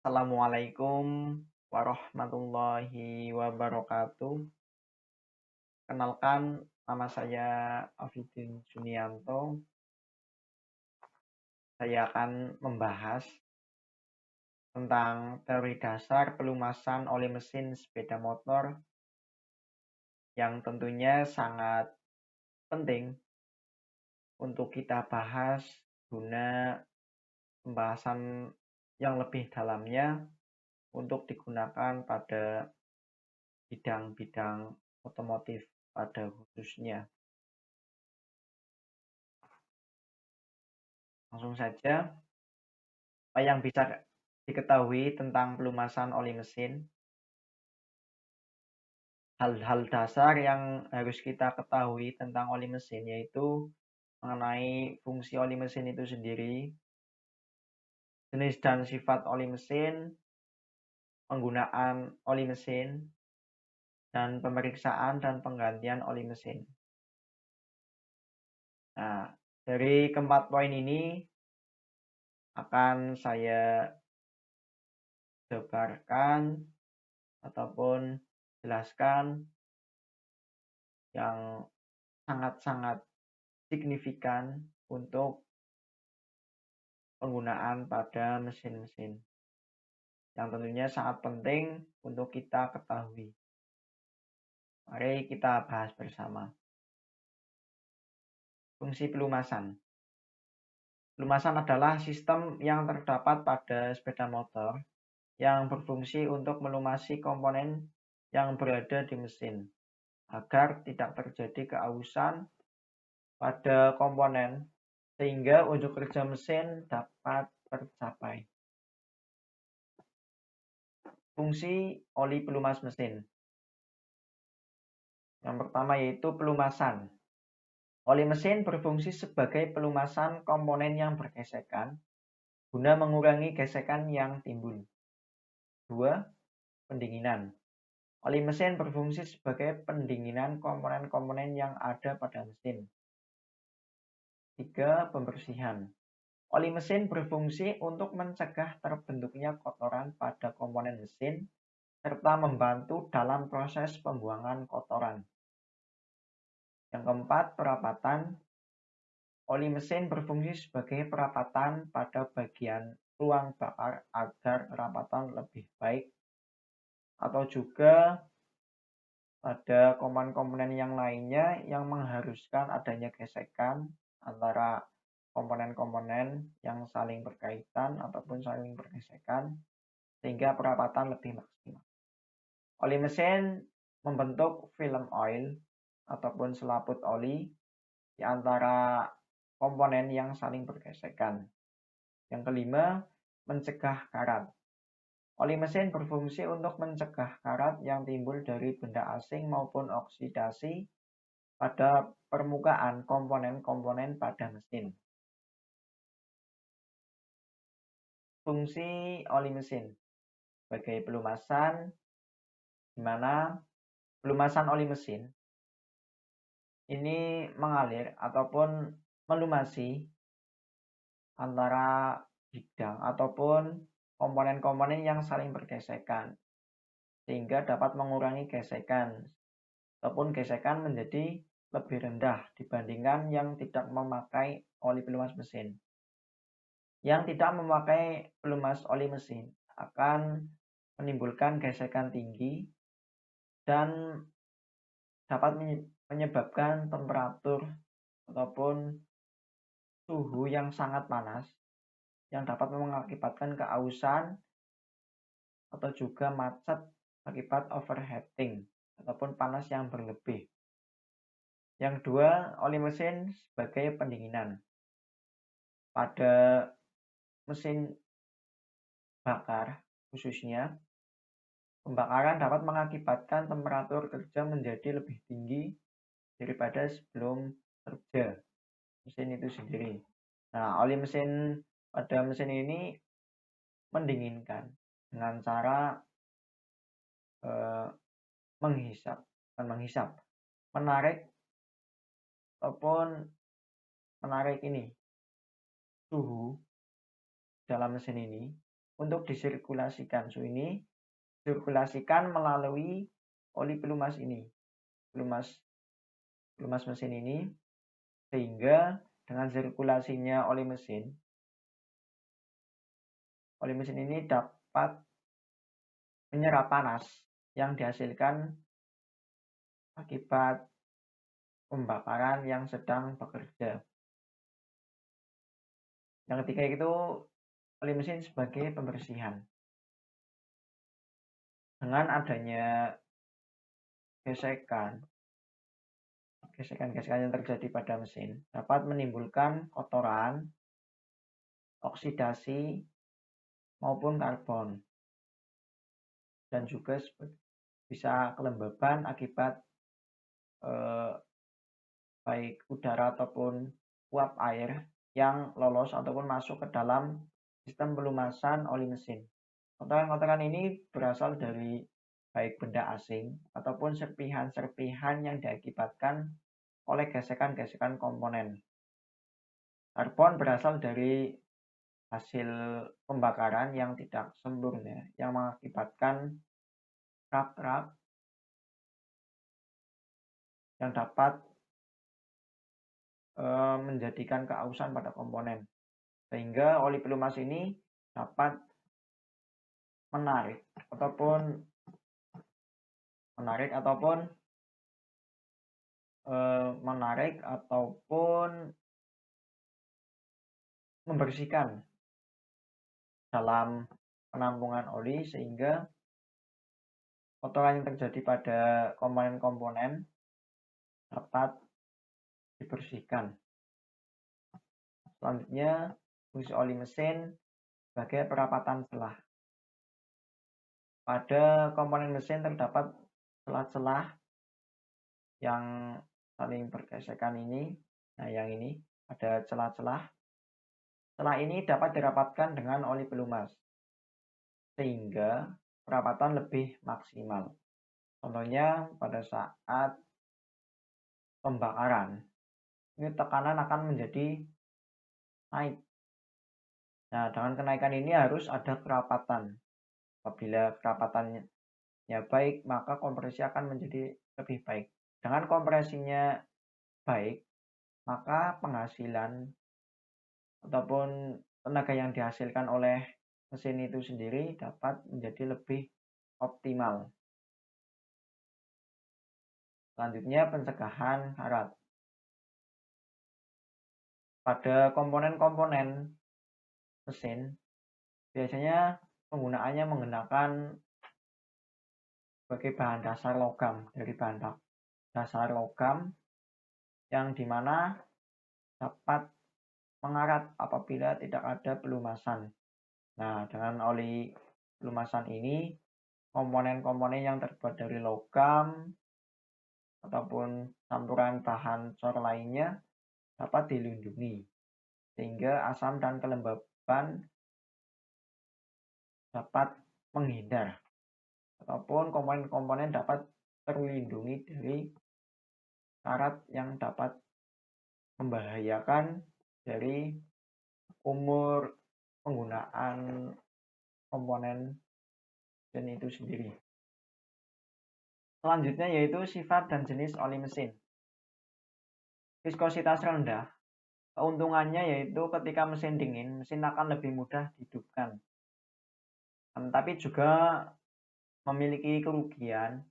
Assalamualaikum warahmatullahi wabarakatuh. Kenalkan, nama saya Afidin Junianto. Saya akan membahas tentang teori dasar pelumasan oli mesin sepeda motor yang tentunya sangat penting untuk kita bahas guna pembahasan yang lebih dalamnya untuk digunakan pada bidang-bidang otomotif pada khususnya. Langsung saja, apa yang bisa diketahui tentang pelumasan oli mesin? Hal-hal dasar yang harus kita ketahui tentang oli mesin yaitu mengenai fungsi oli mesin itu sendiri, jenis dan sifat oli mesin, penggunaan oli mesin, dan pemeriksaan dan penggantian oli mesin. Nah, dari keempat poin ini akan saya jabarkan ataupun jelaskan yang sangat-sangat signifikan untuk penggunaan pada mesin-mesin yang tentunya sangat penting untuk kita ketahui. Mari kita bahas bersama. Fungsi pelumasan. Pelumasan adalah sistem yang terdapat pada sepeda motor yang berfungsi untuk melumasi komponen yang berada di mesin agar tidak terjadi keausan pada komponen sehingga unjuk kerja mesin dapat tercapai. Fungsi oli pelumas mesin. Yang pertama yaitu pelumasan. Oli mesin berfungsi sebagai pelumasan komponen yang bergesekan guna mengurangi gesekan yang timbul. 2. Pendinginan. Oli mesin berfungsi sebagai pendinginan komponen-komponen yang ada pada mesin. 3. Pembersihan. Oli mesin berfungsi untuk mencegah terbentuknya kotoran pada komponen mesin serta membantu dalam proses pembuangan kotoran. Yang keempat, perapatan. Oli mesin berfungsi sebagai perapatan pada bagian ruang bakar agar perapatan lebih baik atau juga pada komponen-komponen yang lainnya yang mengharuskan adanya gesekan antara komponen-komponen yang saling berkaitan ataupun saling bergesekan sehingga perapatan lebih maksimal. Oli mesin membentuk film oil ataupun selaput oli di antara komponen yang saling bergesekan. Yang kelima, mencegah karat. Oli mesin berfungsi untuk mencegah karat yang timbul dari benda asing maupun oksidasi pada permukaan komponen-komponen pada mesin. Fungsi oli mesin sebagai pelumasan, di mana pelumasan oli mesin ini mengalir ataupun melumasi antara bidang ataupun komponen-komponen yang saling bergesekan sehingga dapat mengurangi gesekan ataupun gesekan menjadi lebih rendah dibandingkan yang tidak memakai oli pelumas mesin. Yang tidak memakai pelumas oli mesin akan menimbulkan gesekan tinggi dan dapat menyebabkan temperatur ataupun suhu yang sangat panas yang dapat mengakibatkan keausan atau juga macet akibat overheating ataupun panas yang berlebih. Yang kedua, oli mesin sebagai pendinginan. Pada mesin bakar khususnya, pembakaran dapat mengakibatkan temperatur kerja menjadi lebih tinggi daripada sebelum kerja mesin itu sendiri. Nah, oli mesin pada mesin ini mendinginkan dengan cara menarik ataupun menarik suhu dalam mesin ini untuk disirkulasikan. Suhu ini sirkulasikan melalui oli pelumas ini, pelumas mesin ini, sehingga dengan sirkulasinya oli mesin ini dapat menyerap panas yang dihasilkan akibat pembakaran yang sedang bekerja. Yang ketiga itu oli mesin sebagai pembersihan. Dengan adanya gesekan yang terjadi pada mesin dapat menimbulkan kotoran, oksidasi, maupun karbon. Dan juga bisa kelembaban akibat baik udara ataupun uap air yang lolos ataupun masuk ke dalam sistem pelumasan oli mesin. Kotoran-kotoran ini berasal dari baik benda asing ataupun serpihan-serpihan yang diakibatkan oleh gesekan-gesekan komponen. Karbon berasal dari hasil pembakaran yang tidak sempurna yang mengakibatkan kerak-kerak yang dapat menjadikan keausan pada komponen, sehingga oli pelumas ini dapat menarik ataupun membersihkan dalam penampungan oli, sehingga kotoran yang terjadi pada komponen-komponen dapat dibersihkan. Selanjutnya, fungsi oli mesin sebagai perapatan celah. Pada komponen mesin terdapat celah-celah yang saling bergesekan ini. Nah, yang ini ada celah-celah. Celah ini dapat dirapatkan dengan oli pelumas, sehingga perapatan lebih maksimal. Contohnya pada saat pembakaran, ini tekanan akan menjadi naik. Nah, dengan kenaikan ini harus ada kerapatan. Apabila kerapatannya baik, maka kompresi akan menjadi lebih baik. Dengan kompresinya baik, maka penghasilan ataupun tenaga yang dihasilkan oleh mesin itu sendiri dapat menjadi lebih optimal. Selanjutnya, pencegahan karat. Pada komponen-komponen mesin, biasanya penggunaannya menggunakan sebagai bahan dasar logam, dari bahan dasar logam yang dimana dapat mengarat apabila tidak ada pelumasan. Nah, dengan oli pelumasan ini, komponen-komponen yang terbuat dari logam ataupun campuran bahan cor lainnya dapat dilindungi, sehingga asam dan kelembaban dapat menghindar, ataupun komponen-komponen dapat terlindungi dari karat yang dapat membahayakan dari umur penggunaan komponen mesin itu sendiri. Selanjutnya yaitu sifat dan jenis oli mesin. Viskositas rendah, keuntungannya yaitu ketika mesin dingin, mesin akan lebih mudah dihidupkan. Tapi juga memiliki kerugian,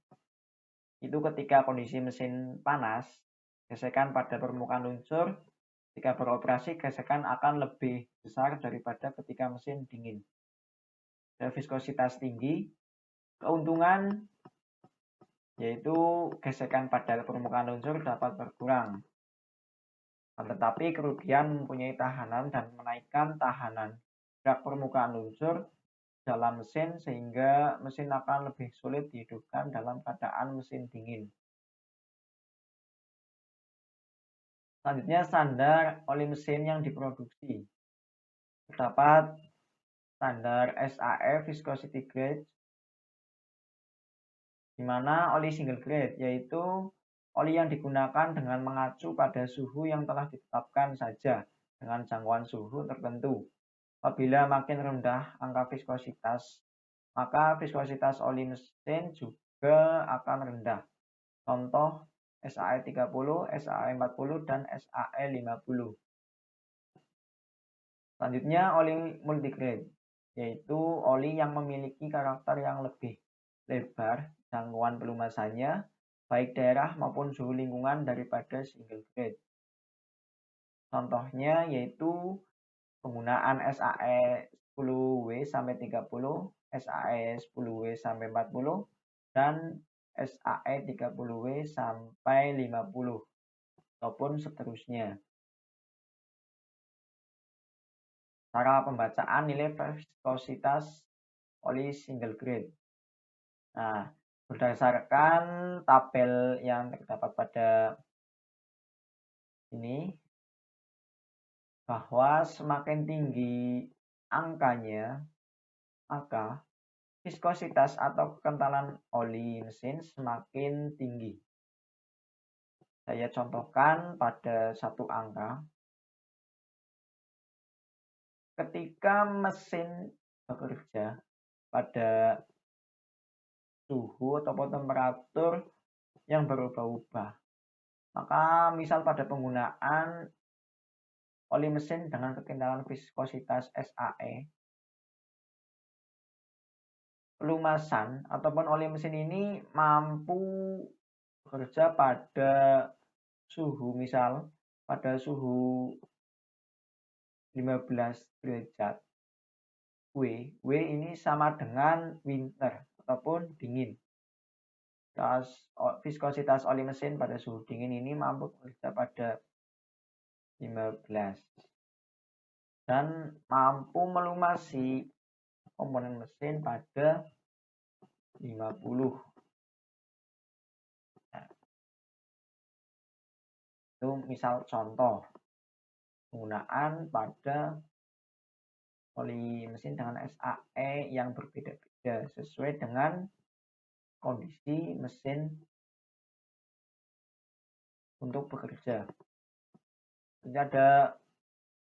itu ketika kondisi mesin panas, gesekan pada permukaan luncur ketika beroperasi, gesekan akan lebih besar daripada ketika mesin dingin. Dan viskositas tinggi, keuntungan yaitu gesekan pada permukaan luncur dapat berkurang. Tetapi kerugian mempunyai tahanan dan menaikkan tahanan gerak permukaan luncur dalam mesin, sehingga mesin akan lebih sulit dihidupkan dalam keadaan mesin dingin. Selanjutnya, standar oli mesin yang diproduksi. Terdapat standar SAF Viscosity Grade, di mana oli single grade yaitu oli yang digunakan dengan mengacu pada suhu yang telah ditetapkan saja dengan jangkauan suhu tertentu. Apabila makin rendah angka viskositas, maka viskositas oli mesin juga akan rendah. Contoh SAE 30, SAE 40, dan SAE 50. Selanjutnya oli multigrade, yaitu oli yang memiliki karakter yang lebih lebar jangkauan pelumasannya, baik daerah maupun suhu lingkungan daripada single grade. Contohnya yaitu penggunaan SAE 10W sampai 30, SAE 10W sampai 40, dan SAE 30W sampai 50, ataupun seterusnya. Cara pembacaan nilai viskositas oli single grade. Nah, berdasarkan tabel yang terdapat pada ini, bahwa semakin tinggi angkanya, maka viskositas atau kekentalan oli mesin semakin tinggi. Saya contohkan pada satu angka. Ketika mesin bekerja pada suhu ataupun temperatur yang berubah-ubah, maka misal pada penggunaan oli mesin dengan kekentalan viskositas SAE, pelumasan ataupun oli mesin ini mampu bekerja pada suhu, misal pada suhu 15 derajat W ini sama dengan winter ataupun dingin. Viskositas oli mesin pada suhu dingin ini mampu bekerja pada 15 dan mampu melumasi komponen mesin pada 50. Nah, itu misal contoh penggunaan pada oli mesin dengan SAE yang berbeda-beda sesuai dengan kondisi mesin untuk bekerja. Ini ada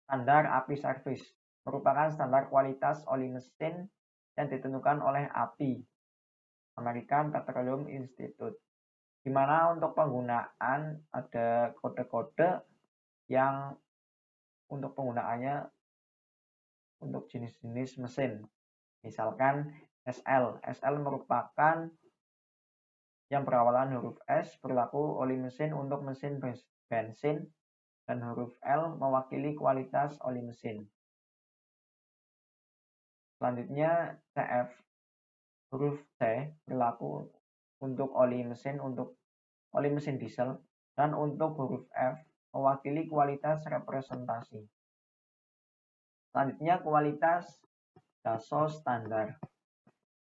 standar API service, merupakan standar kualitas oli mesin yang ditentukan oleh API, American Petroleum Institute, di mana untuk penggunaan ada kode-kode yang untuk penggunaannya untuk jenis-jenis mesin. Misalkan SL merupakan yang berawalan huruf S, berlaku oli mesin untuk mesin bensin, dan huruf L mewakili kualitas oli mesin. Selanjutnya CF, huruf C berlaku untuk oli mesin diesel, dan untuk huruf F mewakili kualitas representasi. Selanjutnya kualitas DASO standar.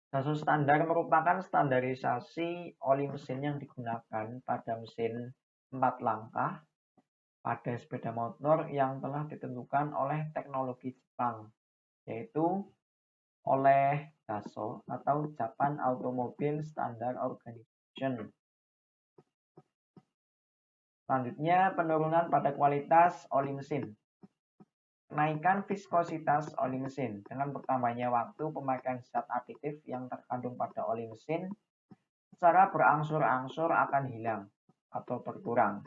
DASO standar merupakan standarisasi oli mesin yang digunakan pada mesin 4 langkah pada sepeda motor yang telah ditentukan oleh teknologi Jepang, yaitu oleh DASO atau Japan Automobile Standard Organization. Selanjutnya, penurunan pada kualitas oli mesin. Kenaikan viskositas oli mesin dengan bertambahnya waktu pemakaian zat aditif yang terkandung pada oli mesin secara berangsur-angsur akan hilang atau berkurang.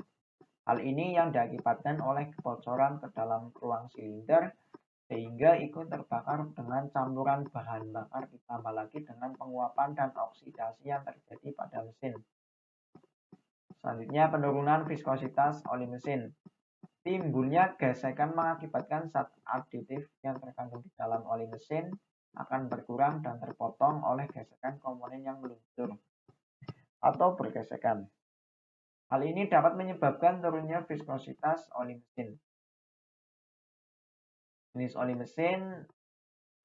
Hal ini yang diakibatkan oleh kebocoran ke dalam ruang silinder sehingga ikut terbakar dengan campuran bahan bakar, ditambah lagi dengan penguapan dan oksidasi yang terjadi pada mesin. Selanjutnya, penurunan viskositas oli mesin. Timbulnya gesekan mengakibatkan zat aditif yang terkandung di dalam oli mesin akan berkurang dan terpotong oleh gesekan komponen yang meluncur atau bergesekan. Hal ini dapat menyebabkan turunnya viskositas oli mesin. Jenis oli mesin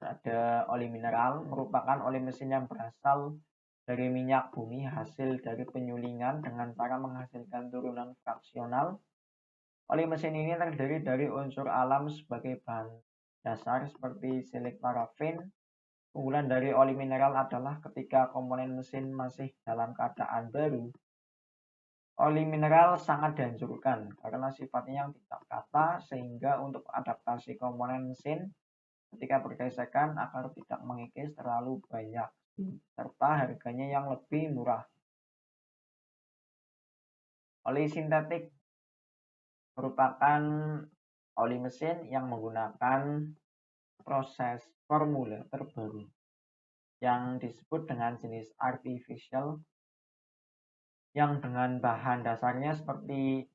ada oli mineral, merupakan oli mesin yang berasal dari minyak bumi hasil dari penyulingan dengan cara menghasilkan turunan fraksional. Oli mesin ini terdiri dari unsur alam sebagai bahan dasar seperti silik parafin. Keunggulan dari oli mineral adalah ketika komponen mesin masih dalam keadaan baru, oli mineral sangat dianjurkan karena sifatnya yang tidak kata sehingga untuk adaptasi komponen mesin ketika bergesekan agar tidak mengikis terlalu banyak serta harganya yang lebih murah. Oli sintetik merupakan oli mesin yang menggunakan proses formula terbaru yang disebut dengan jenis artificial yang dengan bahan dasarnya seperti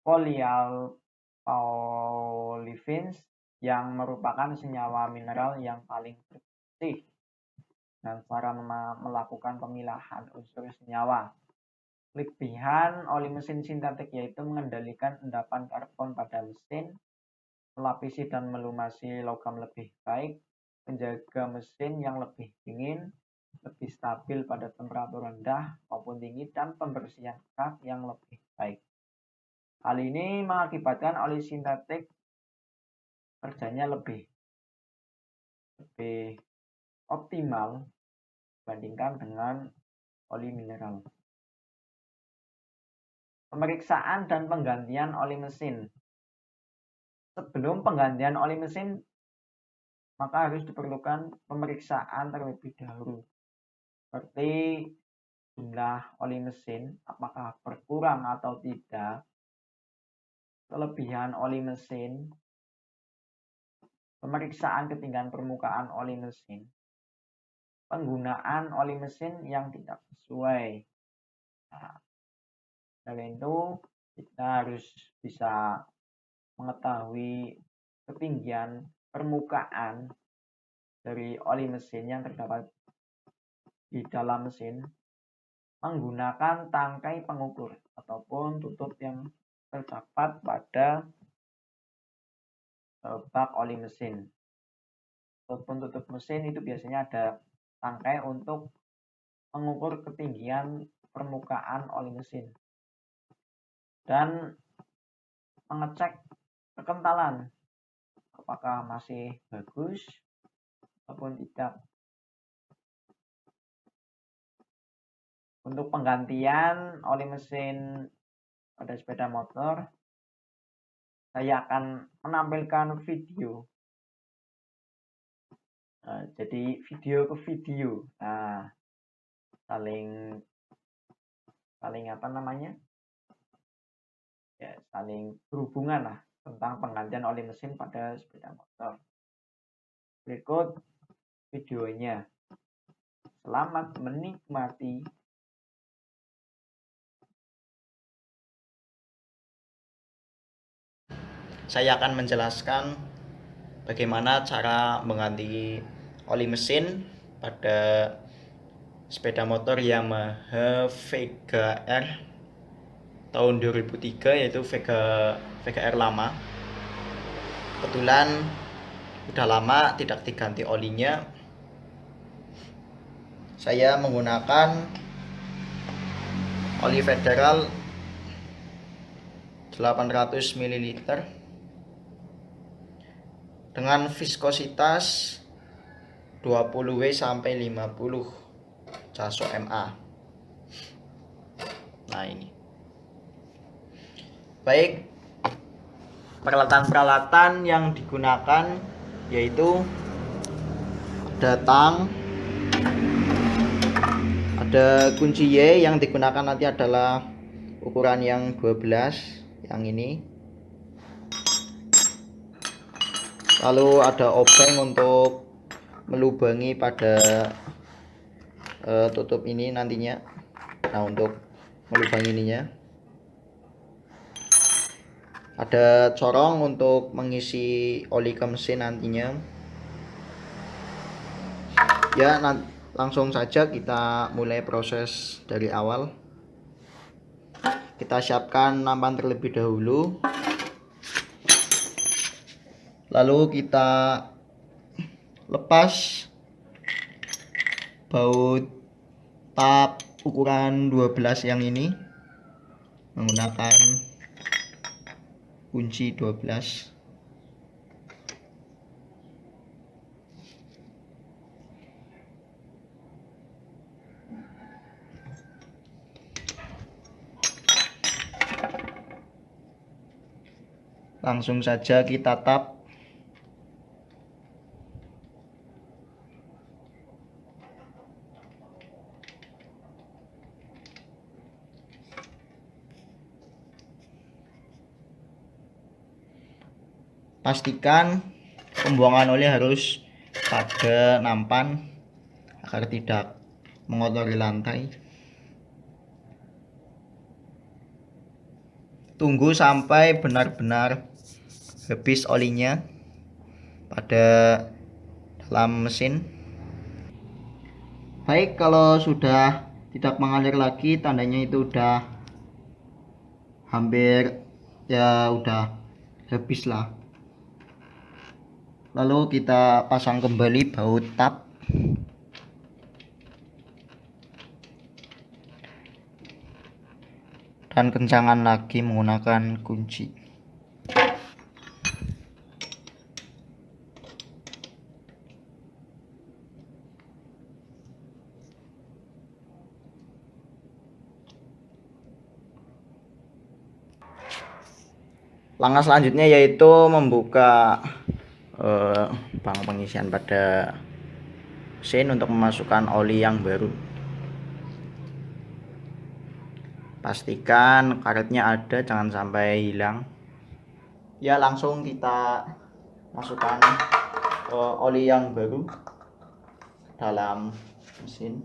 polyolefins yang merupakan senyawa mineral yang paling bersih dan cara melakukan pemilahan unsur senyawa. Kelebihan oli mesin sintetik yaitu mengendalikan endapan karbon pada mesin, melapisi dan melumasi logam lebih baik, menjaga mesin yang lebih dingin, lebih stabil pada temperatur rendah maupun tinggi, dan pembersihan gas yang lebih baik. Hal ini mengakibatkan oli sintetik kerjanya lebih optimal dibandingkan dengan oli mineral. Pemeriksaan dan penggantian oli mesin. Sebelum penggantian oli mesin, maka harus diperlukan pemeriksaan terlebih dahulu. Seperti jumlah oli mesin, apakah berkurang atau tidak, kelebihan oli mesin, pemeriksaan ketinggian permukaan oli mesin, penggunaan oli mesin yang tidak sesuai. Nah, selain itu kita harus bisa mengetahui ketinggian permukaan dari oli mesin yang terdapat di dalam mesin menggunakan tangkai pengukur ataupun tutup yang terdapat pada bak oli mesin. Ataupun tutup mesin itu biasanya ada tangkai untuk mengukur ketinggian permukaan oli mesin dan mengecek kekentalan apakah masih bagus ataupun tidak. Untuk penggantian oli mesin pada sepeda motor, saya akan menampilkan video. Jadi video ke video, saling apa namanya? Ya, saling berhubungan lah tentang penggantian oli mesin pada sepeda motor. Berikut videonya. Selamat menikmati. Saya akan menjelaskan bagaimana cara mengganti oli mesin pada sepeda motor Yamaha Vega R tahun 2003, yaitu Vega R lama. Kebetulan udah lama tidak diganti olinya. Saya menggunakan oli federal 800 ml dengan viskositas 20W sampai 50 caso MA. Nah, ini. Baik, peralatan-peralatan yang digunakan yaitu ada tang, ada kunci Y yang digunakan nanti adalah ukuran yang 12 yang ini. Lalu ada obeng untuk melubangi pada tutup ini nantinya. Nah, untuk melubangi ininya. Ada corong untuk mengisi oli ke mesin nantinya. Ya, langsung saja kita mulai proses dari awal. Kita siapkan nampan terlebih dahulu. Lalu kita lepas baut tap ukuran 12 yang ini menggunakan kunci 12. Langsung saja kita tap pastikan pembuangan oli harus pada nampan agar tidak mengotori lantai. Tunggu sampai benar-benar habis olinya pada dalam mesin. Baik, kalau sudah tidak mengalir lagi, tandanya itu udah hampir, ya udah habis lah. Lalu kita pasang kembali baut tap. Dan kencangkan lagi menggunakan kunci. Langkah selanjutnya yaitu membuka bank pengisian pada mesin untuk memasukkan oli yang baru. Pastikan karetnya ada, jangan sampai hilang. Ya, langsung kita masukkan oli yang baru dalam mesin.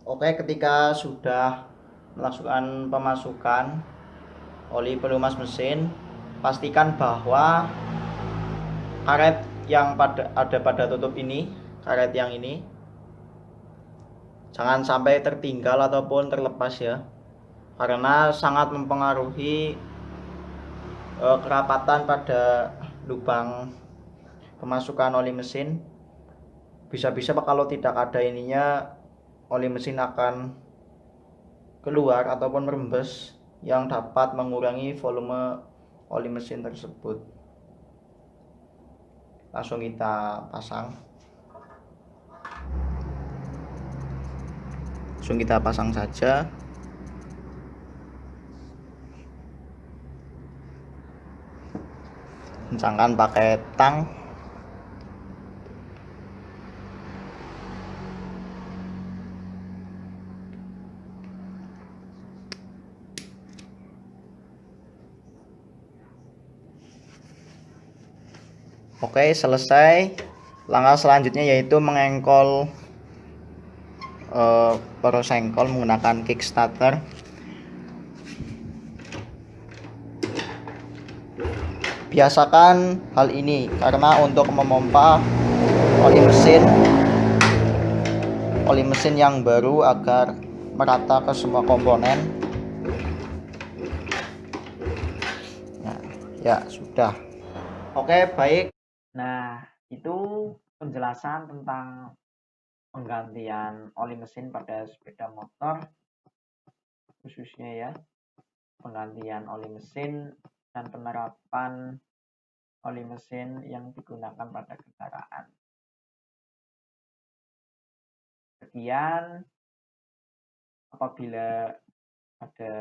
Oke, ketika sudah melakukan pemasukan oli pelumas mesin, pastikan bahwa karet yang ada pada tutup ini, karet yang ini, jangan sampai tertinggal ataupun terlepas ya, karena sangat mempengaruhi kerapatan pada lubang pemasukan oli mesin. Bisa-bisa kalau tidak ada ininya, oli mesin akan keluar ataupun merembes yang dapat mengurangi volume oli mesin tersebut. Langsung kita pasang. Langsung kita pasang saja. Kencangkan pakai tang. Oke, selesai. Langkah selanjutnya yaitu mengengkol persengkol menggunakan kickstarter. Biasakan hal ini karena untuk memompa oli mesin yang baru agar merata ke semua komponen. Nah, ya sudah. Oke, baik. Nah, itu penjelasan tentang penggantian oli mesin pada sepeda motor, khususnya ya, penggantian oli mesin dan penerapan oli mesin yang digunakan pada kendaraan. Sekian, apabila ada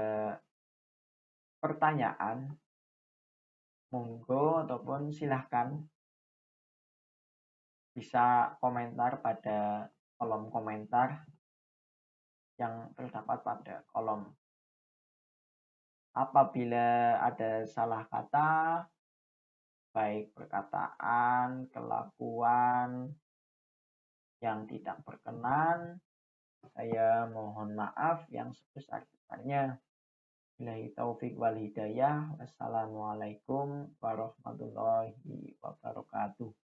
pertanyaan, monggo ataupun silahkan bisa komentar pada kolom komentar yang terdapat pada kolom. Apabila ada salah kata, baik perkataan, kelakuan yang tidak berkenan. Saya mohon maaf yang sebesar-besarnya. Billahi taufik wal hidayah. Wassalamualaikum warahmatullahi wabarakatuh.